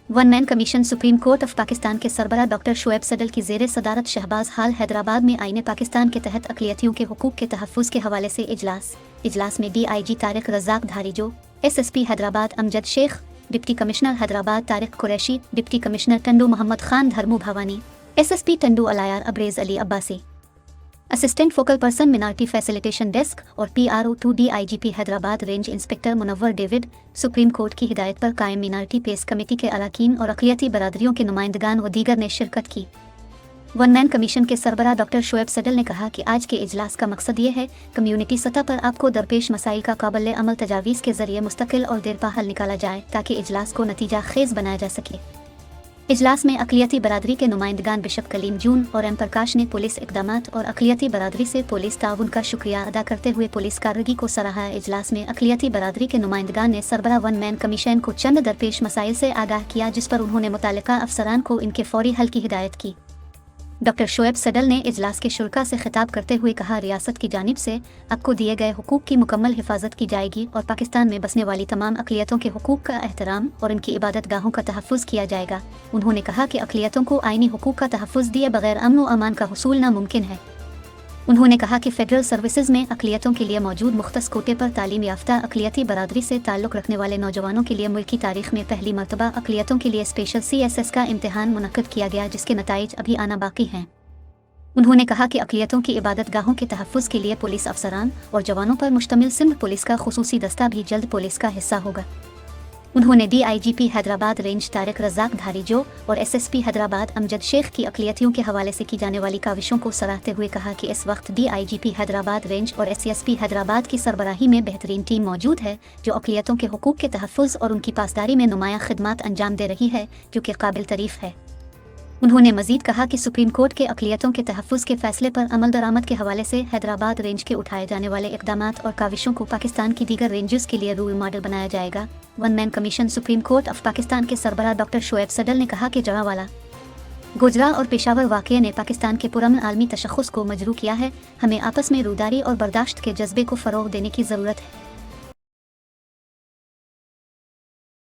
One man commission supreme court of Pakistan के सरबराह doctor Shoaib सडल की ज़ेर सदारत शहबाज हाल हैदराबाद में आईने पाकिस्तान के तहत अक़लियतियों के हुकूक के तहफ़्फ़ुज़ के हवाले से इजलास में DIG Tariq Razzaq Dharejo, SSP Hyderabad Amjad Sheikh, deputy commissioner Hyderabad Tariq Qureshi, deputy commissioner Tando Muhammad Khan Dharmu Bhawani, SSP Tando Allahyar Abrez Ali Abbasi, assistant focal person minority facilitation desk और PRO2 DIGP Hyderabad range inspector Munawwar David, Supreme Court की हिदायत पर कायम मिनार्टी पेस कमेटी के अरकान और अक़लियती बरादरियों के नुमाइंदगान व दीगर ने शिरकत की। वन मैन कमीशन के सरबराह डॉक्टर शोएब सडल ने कहा कि आज के इजलास का मकसद ये है कम्यूनिटी सतह पर आपको दरपेश मसाइल का काबिल अमल तजावीज़ के ज़रिए मुस्तकिल और देरपा हल निकाला जाए ताकि इजलास को नतीजा खेज़ बनाया जा सके। इजलास में अक़लियती बरादरी के नुमाइंदगान बिशप कलीम जून और एम प्रकाश ने पुलिस इक़दामात और अक़लियती बरादरी से पुलिस ताउन का शुक्रिया अदा करते हुए पुलिस कारगी को सराहा। इजलास में अक़लियती बरादरी के नुमाइंदगान ने सरबराह वन मैन कमीशन को चंद दरपेश मसाइल से आगाह किया जिस पर उन्होंने मुतालिका अफसरान को इनके फौरी हल की हिदायत की। डॉक्टर शोएब सडल ने इजलास के शुरका से खिताब करते हुए कहा, रियासत की जानिब से आपको दिए गए हुकूक की मुकम्मल हिफाजत की जाएगी और पाकिस्तान में बसने वाली तमाम अक़लियतों के हुकूक का एहतराम और इनकी इबादत गाहों का तहफ़्फ़ुज़ किया जाएगा। उन्होंने कहा कि अक़लियतों को आइनी हुकूक का तहफ़्फ़ुज़ दिए बगैर अमन व अमान का हुसूल नामुमकिन है। उन्होंने कहा कि फ़ेडरल सर्विसेज में अक़लियतों के लिए मौजूद मुख्तस कोटे पर तालीम याफ्ता अक़लियती बरादरी से ताल्लुक़ रखने वाले नौजवानों के लिए मुल्क की तारीख़ में पहली मरतबा अक़लियतों के लिए स्पेशल CSS का इम्तिहान मुनक़्क़िद किया गया जिसके नताइज अभी आना बाकी हैं। उन्होंने कहा कि अक़लियतों की इबादत गाहों के तहफ़्फ़ुज़ के लिए पुलिस अफसरान और जवानों पर मुश्तमिल सिंध पुलिस का खुसूसी दस्ता भी जल्द पुलिस का हिस्सा होगा। उन्होंने DIGP हैदराबाद रेंज तारिक रज़ाक धारीजो और SSP हैदराबाद अमजद शेख की अक़लियतियों के हवाले से की जाने वाली काविशों को सराहते हुए कहा कि इस वक्त DIGP हैदराबाद रेंज और SSP हैदराबाद की सरबराही में बेहतरीन टीम मौजूद है जो अक़लियतों के हुकूक के तहफ़्फ़ुज़ और उनकी पासदारी में नुमायाँ खिदमात अंजाम दे रही है जो कि काबिल तारीफ़ है। उन्होंने मज़ीद कहा कि सुप्रीम कोर्ट के अक़लियतों के तहफ़्फ़ुज़ के फ़ैसले पर अमल दरामद के हवाले से हैदराबाद रेंज के उठाए जाने वाले इक़दामात और काविशों को पाकिस्तान की दीगर रेंजेस के लिए रोल मॉडल बनाया जाएगा। One man commission supreme court of Pakistan के सरबराह डॉक्टर शोएब सडल ने कहा कि जरावाला, गुजरा और पेशावर वाक़ये ने पाकिस्तान के पुरअमन आलमी तशख़्ख़ुस को मजरूह किया है। हमें आपस में रूदारी और बर्दाश्त के जज्बे को फ़रोग़ देने की ज़रूरत है।